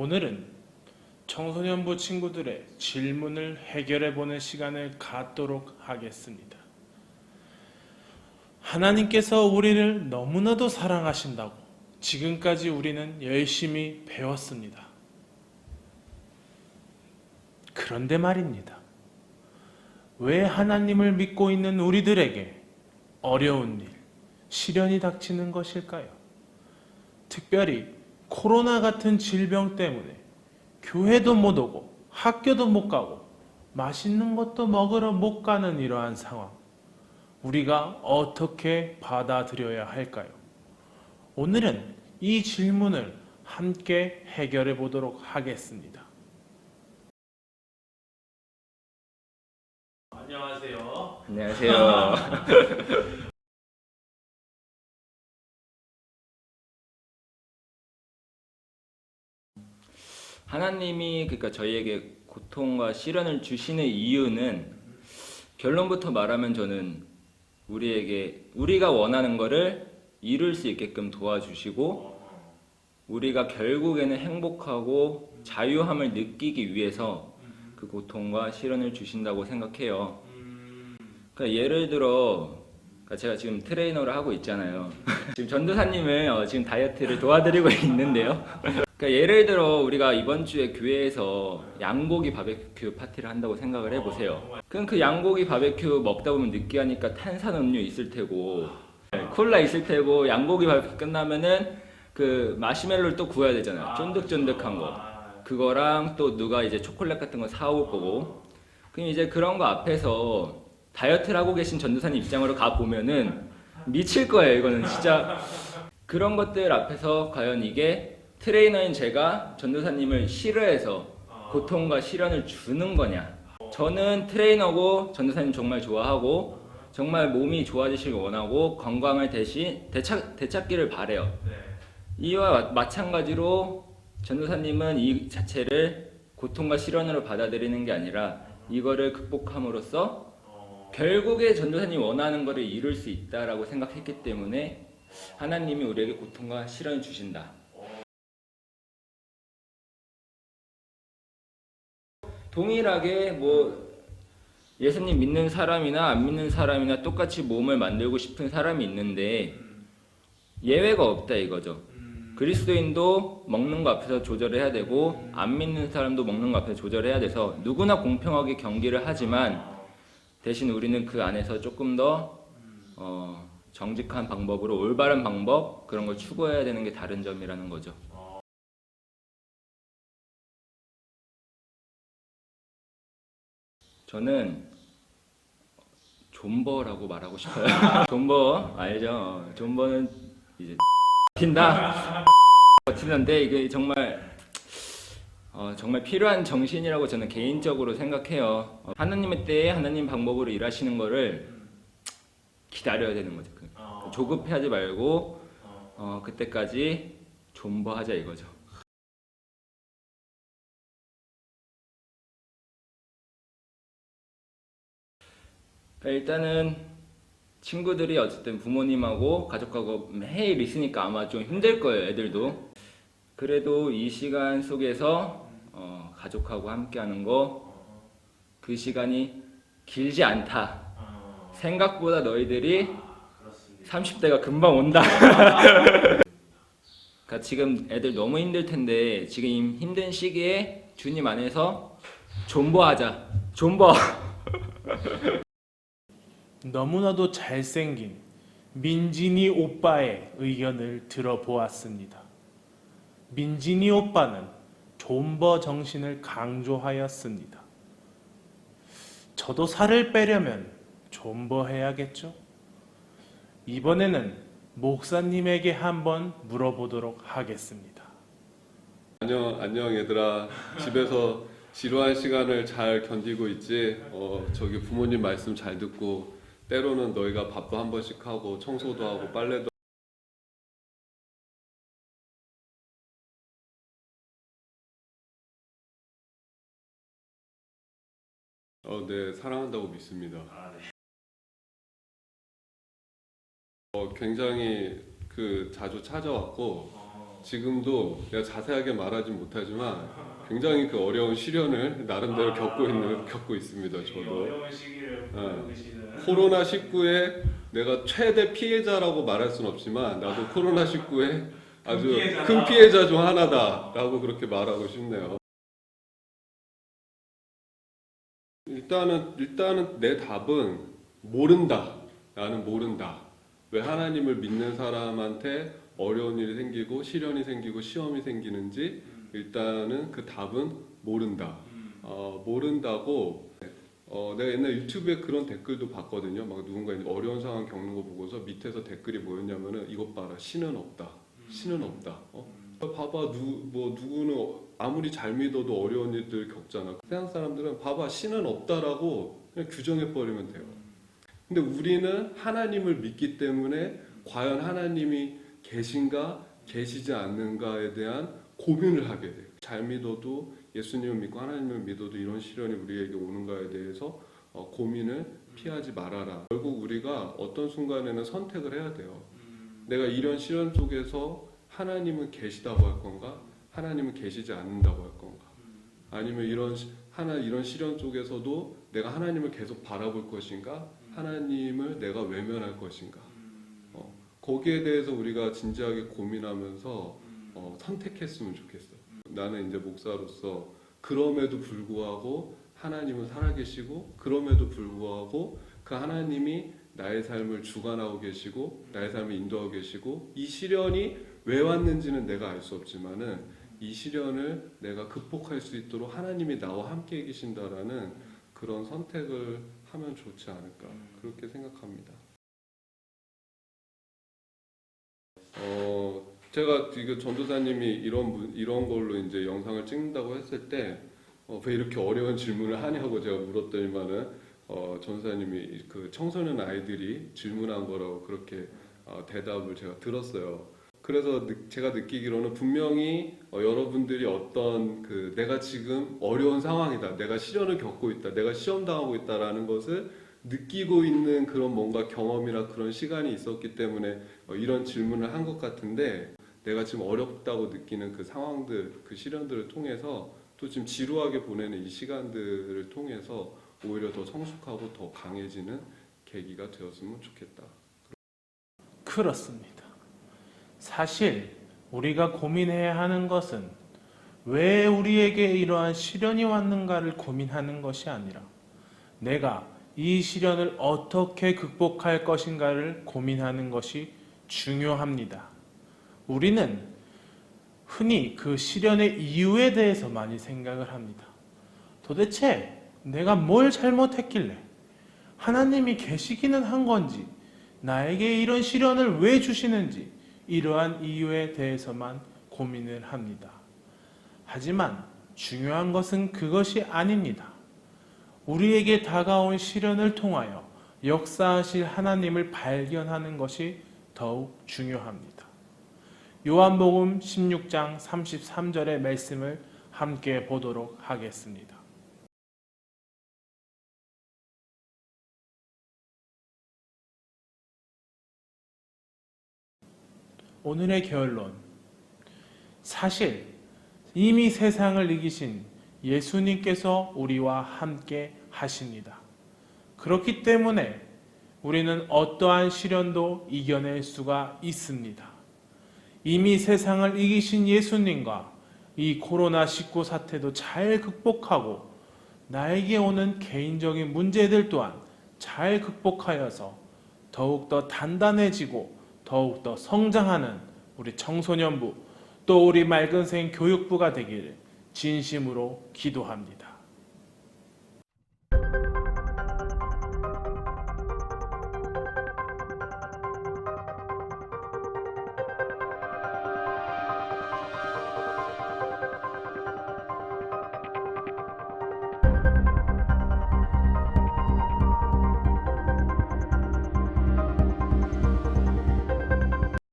오늘은 청소년부 친구들의 질문을 해결해보는 시간을 갖도록 하겠습니다. 하나님께서 우리를 너무나도 사랑하신다고 지금까지 우리는 열심히 배웠습니다. 그런데 말입니다. 왜 하나님을 믿고 있는 우리들에게 어려운 일, 시련이 닥치는 것일까요? 특별히 코로나 같은 질병 때문에 교회도 못 오고 학교도 못 가고 맛있는 것도 먹으러 못 가는 이러한 상황, 우리가 어떻게 받아들여야 할까요? 오늘은 이 질문을 함께 해결해 보도록 하겠습니다. 안녕하세요. 안녕하세요. 하나님이 그러니까 저희에게 고통과 시련을 주시는 이유는 결론부터 말하면 저는 우리가 원하는 거를 이룰 수 있게끔 도와주시고 우리가 결국에는 행복하고 자유함을 느끼기 위해서 그 고통과 시련을 주신다고 생각해요. 그러니까 예를 들어 제가 지금 트레이너를 하고 있잖아요. 지금 전도사님을 지금 다이어트를 도와드리고 있는데요. 그러니까 예를 들어 우리가 이번 주에 교회에서 양고기 바베큐 파티를 한다고 생각을 해보세요. 그럼 그 양고기 바베큐 먹다 보면 느끼하니까 탄산음료 있을 테고 콜라 있을 테고 양고기 바베큐 끝나면은 그 마시멜로를 또 구워야 되잖아요. 쫀득쫀득한 거. 그거랑 또 누가 이제 초콜릿 같은 거 사올 거고. 그럼 이제 그런 거 앞에서 다이어트를 하고 계신 전도사님 입장으로 가보면은 미칠 거예요. 이거는 진짜. 그런 것들 앞에서 과연 이게 트레이너인 제가 전도사님을 싫어해서 고통과 시련을 주는 거냐. 저는 트레이너고 전도사님 정말 좋아하고 정말 몸이 좋아지시길 원하고 건강을 되찾기를 바래요. 이와 마찬가지로 전도사님은 이 자체를 고통과 시련으로 받아들이는 게 아니라 이거를 극복함으로써 결국에 전도사님이 원하는 것을 이룰 수 있다라고 생각했기 때문에 하나님이 우리에게 고통과 시련을 주신다. 동일하게 뭐 예수님 믿는 사람이나 안 믿는 사람이나 똑같이 몸을 만들고 싶은 사람이 있는데 예외가 없다 이거죠. 그리스도인도 먹는 거 앞에서 조절해야 되고 안 믿는 사람도 먹는 거 앞에서 조절해야 돼서 누구나 공평하게 경기를 하지만 대신 우리는 그 안에서 조금 더 정직한 방법으로 올바른 방법 그런 걸 추구해야 되는 게 다른 점이라는 거죠. 저는 존버라고 말하고 싶어요. 존버 알죠? 존버는 이제 버틴다. 버티는데 이게 정말 정말 필요한 정신이라고 저는 개인적으로 생각해요. 하나님의 때에 하나님 방법으로 일하시는 거를 기다려야 되는 거죠. 조급해하지 말고 그때까지 존버하자 이거죠. 그러니까 일단은 친구들이 어쨌든 부모님하고 가족하고 매일 있으니까 아마 좀 힘들 거예요. 애들도. 그래도 이 시간 속에서 가족하고 함께하는 거 그 시간이 길지 않다. 생각보다 너희들이 30대가 금방 온다. 그러니까 지금 애들 너무 힘들 텐데 지금 힘든 시기에 주님 안에서 존버하자. 존버. 너무나도 잘생긴 민진이 오빠의 의견을 들어보았습니다. 민진이 오빠는 존버 정신을 강조하였습니다. 저도 살을 빼려면 존버해야겠죠? 이번에는 목사님에게 한번 물어보도록 하겠습니다. 안녕 얘들아. 집에서 지루한 시간을 잘 견디고 있지? 저기 부모님 말씀 잘 듣고 때로는 너희가 밥도 한 번씩 하고 청소도 하고 빨래도 네, 사랑한다고 믿습니다. 굉장히 자주 찾아왔고 지금도 내가 자세하게 말하진 못하지만 굉장히 그 어려운 시련을 나름대로 겪고 있습니다. 저도 어려운 시기를 보내고 계시는 코로나 19에 내가 최대 피해자라고 말할 수는 없지만 나도 코로나 19에 아주 큰 피해자 중 하나다라고 그렇게 말하고 싶네요. 일단은 내 답은 모른다. 나는 모른다. 왜 하나님을 믿는 사람한테 어려운 일이 생기고 시련이 생기고 시험이 생기는지 일단은 그 답은 모른다. 모른다고. 내가 옛날 유튜브에 그런 댓글도 봤거든요. 막 누군가 이제 어려운 상황 겪는 거 보고서 밑에서 댓글이 뭐였냐면은 이것 봐라, 신은 없다. 신은 없다. 봐봐, 누구는 아무리 잘 믿어도 어려운 일들 겪잖아. 세상 사람들은 봐봐, 신은 없다라고 그냥 규정해 버리면 돼요. 근데 우리는 하나님을 믿기 때문에 과연 하나님이 계신가 계시지 않는가에 대한 고민을 하게 돼요. 잘 믿어도 예수님을 믿고 하나님을 믿어도 이런 시련이 우리에게 오는가에 대해서 고민을 피하지 말아라. 결국 우리가 어떤 순간에는 선택을 해야 돼요. 내가 이런 시련 속에서 하나님은 계시다고 할 건가? 하나님은 계시지 않는다고 할 건가? 아니면 이런 시련 속에서도 내가 하나님을 계속 바라볼 것인가? 하나님을 내가 외면할 것인가? 거기에 대해서 우리가 진지하게 고민하면서 선택했으면 좋겠어. 나는 이제 목사로서 그럼에도 불구하고 하나님은 살아계시고 그럼에도 불구하고 그 하나님이 나의 삶을 주관하고 계시고 나의 삶을 인도하고 계시고 이 시련이 왜 왔는지는 내가 알 수 없지만은 이 시련을 내가 극복할 수 있도록 하나님이 나와 함께 계신다라는 그런 선택을 하면 좋지 않을까 그렇게 생각합니다. 제가 이거 전도사님이 이런 걸로 이제 영상을 찍는다고 했을 때 왜 이렇게 어려운 질문을 하냐고 제가 물었더니만은 전도사님이 그 청소년 아이들이 질문한 거라고 그렇게 대답을 제가 들었어요. 그래서 제가 느끼기로는 분명히 여러분들이 어떤 내가 지금 어려운 상황이다, 내가 시련을 겪고 있다, 내가 시험 당하고 있다라는 것을 느끼고 있는 그런 뭔가 경험이나 그런 시간이 있었기 때문에 이런 질문을 한 것 같은데 내가 지금 어렵다고 느끼는 그 상황들, 그 시련들을 통해서 또 지금 지루하게 보내는 이 시간들을 통해서 오히려 더 성숙하고 더 강해지는 계기가 되었으면 좋겠다. 그렇습니다. 사실 우리가 고민해야 하는 것은 왜 우리에게 이러한 시련이 왔는가를 고민하는 것이 아니라 내가 이 시련을 어떻게 극복할 것인가를 고민하는 것이 중요합니다. 우리는 흔히 그 시련의 이유에 대해서 많이 생각을 합니다. 도대체 내가 뭘 잘못했길래 하나님이 계시기는 한 건지 나에게 이런 시련을 왜 주시는지 이러한 이유에 대해서만 고민을 합니다. 하지만 중요한 것은 그것이 아닙니다. 우리에게 다가온 시련을 통하여 역사하실 하나님을 발견하는 것이 더욱 중요합니다. 요한복음 16장 33절의 말씀을 함께 보도록 하겠습니다. 오늘의 결론. 사실 이미 세상을 이기신 예수님께서 우리와 함께 하십니다. 그렇기 때문에 우리는 어떠한 시련도 이겨낼 수가 있습니다. 이미 세상을 이기신 예수님과 이 코로나19 사태도 잘 극복하고 나에게 오는 개인적인 문제들 또한 잘 극복하여서 더욱더 단단해지고 더욱더 성장하는 우리 청소년부 또 우리 맑은생 교육부가 되기를 진심으로 기도합니다.